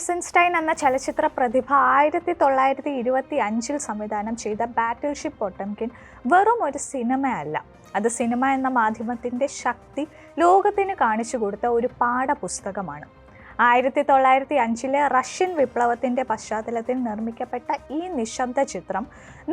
Eisenstein എന്ന ചലച്ചിത്ര പ്രതിഭ 1925 സംവിധാനം ചെയ്ത ബാറ്റിൽഷിപ്പ് പൊട്ടംകിൻ വെറും ഒരു സിനിമയല്ല. അത് സിനിമ എന്ന മാധ്യമത്തിൻ്റെ ശക്തി ലോകത്തിന് കാണിച്ചു കൊടുത്ത ഒരു പാഠപുസ്തകമാണ്. 1905 റഷ്യൻ വിപ്ലവത്തിൻ്റെ പശ്ചാത്തലത്തിൽ നിർമ്മിക്കപ്പെട്ട ഈ നിശബ്ദ ചിത്രം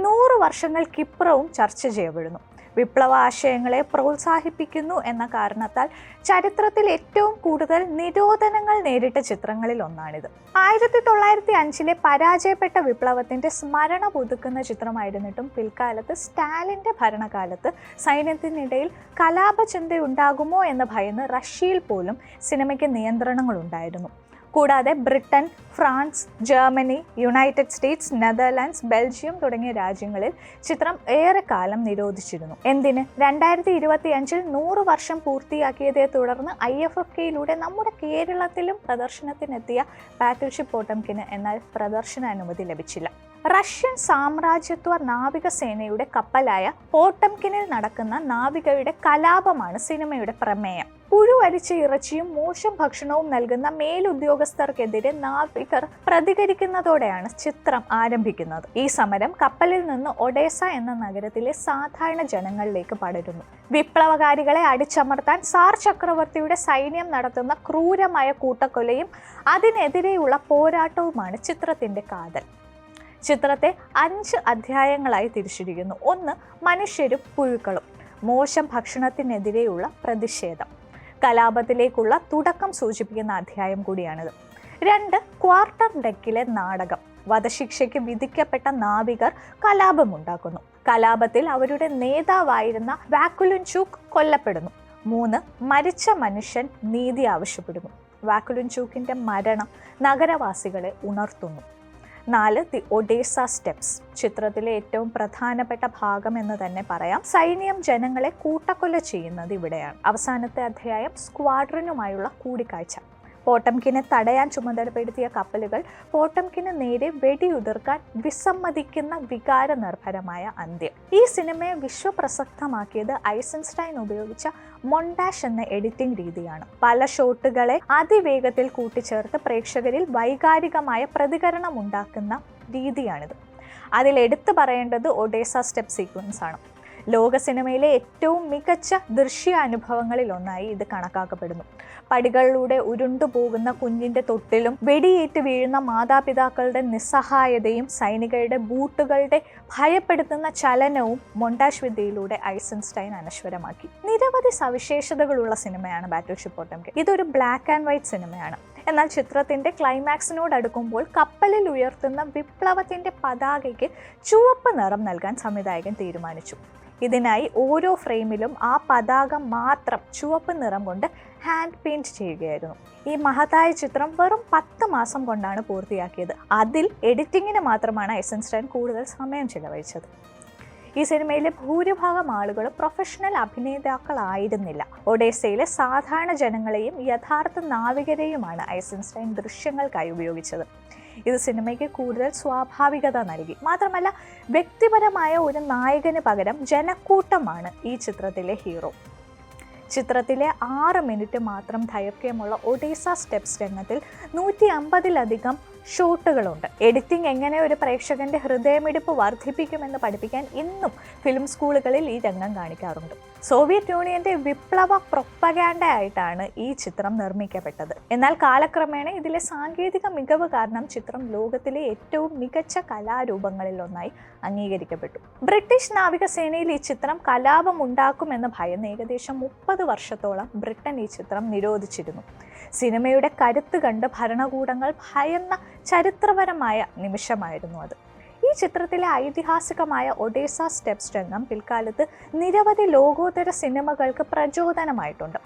100 വർഷങ്ങൾക്കിപ്പുറവും ചർച്ച ചെയ്യപ്പെടുന്നു. വിപ്ലവ ആശയങ്ങളെ പ്രോത്സാഹിപ്പിക്കുന്നു എന്ന കാരണത്താൽ ചരിത്രത്തിൽ ഏറ്റവും കൂടുതൽ നിരോധനങ്ങൾ നേരിട്ട ചിത്രങ്ങളിൽ ഒന്നാണിത്. 1905 പരാജയപ്പെട്ട വിപ്ലവത്തിന്റെ സ്മരണ പുതുക്കുന്ന ചിത്രമായിരുന്നിട്ടും പിൽക്കാലത്ത് സ്റ്റാലിൻ്റെ ഭരണകാലത്ത് സൈന്യത്തിനിടയിൽ കലാപചിന്തയുണ്ടാകുമോ എന്ന് ഭയന്ന് റഷ്യയിൽ പോലും സിനിമയ്ക്ക് നിയന്ത്രണങ്ങളുണ്ടായിരുന്നു. കൂടാതെ Britain, France, Germany, United States, Netherlands, Belgium തുടങ്ങിയ രാജ്യങ്ങളിൽ ചിത്രം ഏറെക്കാലം നിരോധിച്ചിരുന്നു. എന്തിന്? 2025 100 വർഷം പൂർത്തിയാക്കിയതേ തുടർന്ന് IFFKയിലൂടെ നമ്മുടെ കേരളത്തിലും പ്രദർശനത്തിനെത്തിയ ബാറ്റിൽഷിപ്പ് പൊട്ടംകിന് എന്നാൽ പ്രദർശനാനുമതി ലഭിച്ചില്ല. റഷ്യൻ സാമ്രാജ്യത്വ നാവികസേനയുടെ കപ്പലായ പോട്ടംകിനിൽ നടക്കുന്ന നാവികയുടെ കലാപമാണ് സിനിമയുടെ പ്രമേയം. പുഴുവരിച്ച ഇറച്ചിയും മോശം ഭക്ഷണവും നൽകുന്ന മേലുദ്യോഗസ്ഥർക്കെതിരെ നാവികർ പ്രതികരിക്കുന്നതോടെയാണ് ചിത്രം ആരംഭിക്കുന്നത്. ഈ സമരം കപ്പലിൽ നിന്ന് ഒഡേസ എന്ന നഗരത്തിലെ സാധാരണ ജനങ്ങളിലേക്ക് പടരുന്നു. വിപ്ലവകാരികളെ അടിച്ചമർത്താൻ സാർ ചക്രവർത്തിയുടെ സൈന്യം നടത്തുന്ന ക്രൂരമായ കൂട്ടക്കൊലയും അതിനെതിരെയുള്ള പോരാട്ടവുമാണ് ചിത്രത്തിന്റെ കാതൽ. ചിത്രത്തെ 5 അധ്യായങ്ങളായി തിരിച്ചിരിക്കുന്നു. 1. മനുഷ്യരും പുഴുക്കളും. മോശം ഭക്ഷണത്തിനെതിരെയുള്ള പ്രതിഷേധം. കലാപത്തിലേക്കുള്ള തുടക്കം സൂചിപ്പിക്കുന്ന അധ്യായം കൂടിയാണിത്. 2. ക്വാർട്ടർ ഡെക്കിലെ നാടകം. വധശിക്ഷയ്ക്ക് വിധിക്കപ്പെട്ട നാവികർ കലാപമുണ്ടാക്കുന്നു. കലാപത്തിൽ അവരുടെ നേതാവായിരുന്ന വാക്കുലുൻചൂക്ക് കൊല്ലപ്പെടുന്നു. 3. മരിച്ച മനുഷ്യൻ നീതി ആവശ്യപ്പെടുന്നു. വാക്കുലുൻചൂക്കിന്റെ മരണം നഗരവാസികളെ ഉണർത്തുന്നു. 4. The Odessa steps. ചിത്രത്തിലെ ഏറ്റവും പ്രധാനപ്പെട്ട ഭാഗം എന്ന് തന്നെ പറയാം. സൈന്യം ജനങ്ങളെ കൂട്ടക്കൊല ചെയ്യുന്നത് ഇവിടെയാണ്. അവസാനത്തെ അധ്യായം സ്ക്വാഡ്രനുമായുള്ള കൂടിക്കാഴ്ച. പോട്ടംകിനെ തടയാൻ ചുമതലപ്പെടുത്തിയ കപ്പലുകൾ പോട്ടംകിന് നേരെ വെടിയുതിർക്കാൻ വിസമ്മതിക്കുന്ന വികാര നിർഭരമായ അന്ത്യം. ഈ സിനിമയെ വിശ്വപ്രസക്തമാക്കിയത് ഐസൻസ്റ്റൈൻ ഉപയോഗിച്ച മൊണ്ടാഷ് എന്ന എഡിറ്റിംഗ് രീതിയാണ്. പല ഷോട്ടുകളെ അതിവേഗത്തിൽ കൂട്ടിച്ചേർത്ത് പ്രേക്ഷകരിൽ വൈകാരികമായ പ്രതികരണം ഉണ്ടാക്കുന്ന രീതിയാണിത്. അതിൽ എടുത്തു പറയേണ്ടത് ഒഡേസ സ്റ്റെപ്പ് സീക്വൻസ് ആണ്. ലോക സിനിമയിലെ ഏറ്റവും മികച്ച ദൃശ്യാനുഭവങ്ങളിൽ ഒന്നായി ഇത് കണക്കാക്കപ്പെടുന്നു. പടികളിലൂടെ ഉരുണ്ടുപോകുന്ന കുഞ്ഞിന്റെ തൊട്ടിലും വെടിയേറ്റ് വീഴുന്ന മാതാപിതാക്കളുടെ നിസ്സഹായതയും സൈനികരുടെ ബൂട്ടുകളുടെ ഭയപ്പെടുത്തുന്ന ചലനവും മൊണ്ടാഷ് വിദ്യയിലൂടെ ഐസൻസ്റ്റൈൻ അനശ്വരമാക്കി. നിരവധി സവിശേഷതകളുള്ള സിനിമയാണ് ബാറ്റിൽഷിപ്പ് പൊട്ടംകിൻ. ഇതൊരു ബ്ലാക്ക് ആൻഡ് വൈറ്റ് സിനിമയാണ്. എന്നാൽ ചിത്രത്തിന്റെ ക്ലൈമാക്സിനോട് അടുക്കുമ്പോൾ കപ്പലിൽ ഉയർത്തുന്ന വിപ്ലവത്തിന്റെ പതാകയ്ക്ക് ചുവപ്പ് നിറം നൽകാൻ സംവിധായകൻ തീരുമാനിച്ചു. ഇതിനായി ഓരോ ഫ്രെയിമിലും ആ പതാക മാത്രം ചുവപ്പ് നിറം കൊണ്ട് ഹാൻഡ് പെയിന്റ് ചെയ്യുകയായിരുന്നു. ഈ മഹത്തായ ചിത്രം വെറും 10 മാസം കൊണ്ടാണ് പൂർത്തിയാക്കിയത്. അതിൽ എഡിറ്റിങ്ങിന് മാത്രമാണ് ഐസൻസ്റ്റൈൻ കൂടുതൽ സമയം ചിലവഴിച്ചത്. ഈ സിനിമയിലെ ഭൂരിഭാഗം ആളുകളും പ്രൊഫഷണൽ അഭിനേതാക്കളായിരുന്നില്ല. ഒഡേസയിലെ സാധാരണ ജനങ്ങളെയും യഥാർത്ഥ നാവികരെയുമാണ് ഐസൻസ്റ്റൈൻ ദൃശ്യങ്ങൾക്കായി ഉപയോഗിച്ചത്. ഇത് സിനിമയ്ക്ക് കൂടുതൽ സ്വാഭാവികത നൽകി. മാത്രമല്ല, വ്യക്തിപരമായ ഒരു നായകന് പകരം ജനക്കൂട്ടമാണ് ഈ ചിത്രത്തിലെ ഹീറോ. ചിത്രത്തിലെ 6 മിനിറ്റ് മാത്രം ദൈർഘ്യമുള്ള ഒഡേസ സ്റ്റെപ്സ് രംഗത്തിൽ 150-ലധികം ഷോട്ടുകളുണ്ട്. എഡിറ്റിംഗ് എങ്ങനെ ഒരു പ്രേക്ഷകന്റെ ഹൃദയമിടിപ്പ് വർദ്ധിപ്പിക്കുമെന്ന് പഠിപ്പിക്കാൻ ഇന്നും ഫിലിം സ്കൂളുകളിൽ ഈ രംഗം കാണിക്കാറുണ്ട്. സോവിയറ്റ് യൂണിയന്റെ വിപ്ലവ പ്രൊപ്പഗാൻഡ ആയിട്ടാണ് ഈ ചിത്രം നിർമ്മിക്കപ്പെട്ടത്. എന്നാൽ കാലക്രമേണ ഇതിലെ സാങ്കേതിക മികവ് കാരണം ചിത്രം ലോകത്തിലെ ഏറ്റവും മികച്ച കലാരൂപങ്ങളിൽ ഒന്നായി അംഗീകരിക്കപ്പെട്ടു. ബ്രിട്ടീഷ് നാവികസേനയിൽ ഈ ചിത്രം കലാപമുണ്ടാക്കുമെന്ന് ഭയന്ന് ഏകദേശം 30 വർഷത്തോളം ബ്രിട്ടൻ ഈ ചിത്രം നിരോധിച്ചിരുന്നു. സിനിമയുടെ കരുത്ത് കണ്ട് ഭരണകൂടങ്ങൾ ഭയന്ന ചരിത്രപരമായ നിമിഷമായിരുന്നു അത്. ഈ ചിത്രത്തിലെ ഐതിഹാസികമായ ഒഡേസ സ്റ്റെപ്സ് രംഗം പിൽക്കാലത്ത് നിരവധി ലോകോത്തര സിനിമകൾക്ക് പ്രചോദനമായിട്ടുണ്ട്.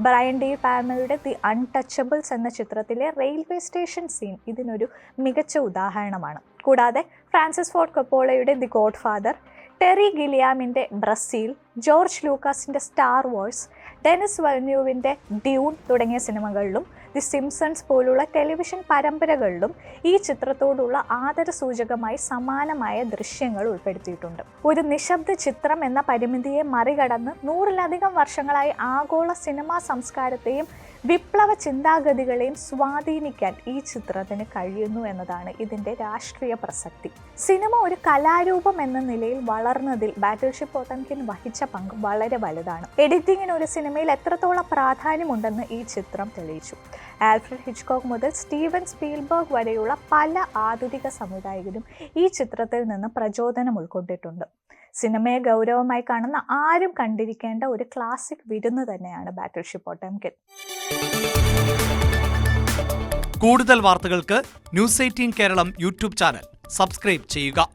ബ്രയൻ ഡി പാൽമയുടെ ദി അൺടച്ചബിൾസ് എന്ന ചിത്രത്തിലെ റെയിൽവേ സ്റ്റേഷൻ സീൻ ഇതിനൊരു മികച്ച ഉദാഹരണമാണ്. കൂടാതെ ഫ്രാൻസിസ് ഫോർഡ് കൊപ്പോളയുടെ ദി ഗോഡ് ഫാദർ, ടെറി ഗിലിയാമിൻ്റെ ബ്രസീൽ, ജോർജ് ലൂക്കാസിൻ്റെ സ്റ്റാർ വാർസ്, ഡെനിസ് വൽന്യൂവിൻ്റെ ഡ്യൂൺ തുടങ്ങിയ സിനിമകളിലും ദി സിംസൺസ് പോലുള്ള ടെലിവിഷൻ പരമ്പരകളിലും ഈ ചിത്രത്തോടുള്ള ആദരസൂചകമായി സമാനമായ ദൃശ്യങ്ങൾ ഉൾപ്പെടുത്തിയിട്ടുണ്ട്. ഒരു നിശബ്ദ ചിത്രം എന്ന പരിമിതിയെ മറികടന്ന് 100-ലധികം വർഷങ്ങളായി ആഗോള സിനിമാ സംസ്കാരത്തെയും വിപ്ലവ ചിന്താഗതികളെയും സ്വാധീനിക്കാൻ ഈ ചിത്രത്തിന് കഴിയുന്നു എന്നതാണ് ഇതിൻ്റെ രാഷ്ട്രീയ പ്രസക്തി. സിനിമ ഒരു കലാരൂപം എന്ന നിലയിൽ വളർന്നതിൽ ബാറ്റിൽഷിപ്പ് പൊട്ടംകിൻ വഹിച്ച പങ്ക് വളരെ വലുതാണ്. എഡിറ്റിങ്ങിന് ഒരു സിനിമയിൽ എത്രത്തോളം പ്രാധാന്യമുണ്ടെന്ന് ഈ ചിത്രം തെളിയിച്ചു. ആൽഫ്രഡ് ഹിച്ച്കോക്ക് മുതൽ സ്റ്റീവൻ സ്പീൽബർഗ് വരെയുള്ള പല ആധുനിക സംവിധായകരും ഈ ചിത്രത്തിൽ നിന്ന് പ്രചോദനം ഉൾക്കൊണ്ടിട്ടുണ്ട്. സിനിമയെ ഗൗരവമായി കാണുന്ന ആരും കണ്ടിരിക്കേണ്ട ഒരു ക്ലാസിക് വിരുന്ന് തന്നെയാണ് ബാറ്റിൽഷിപ്പ് പൊട്ടംകിൻ. കൂടുതൽ വാർത്തകൾക്ക് news 18 Keralam YouTube channel subscribe ചെയ്യുക.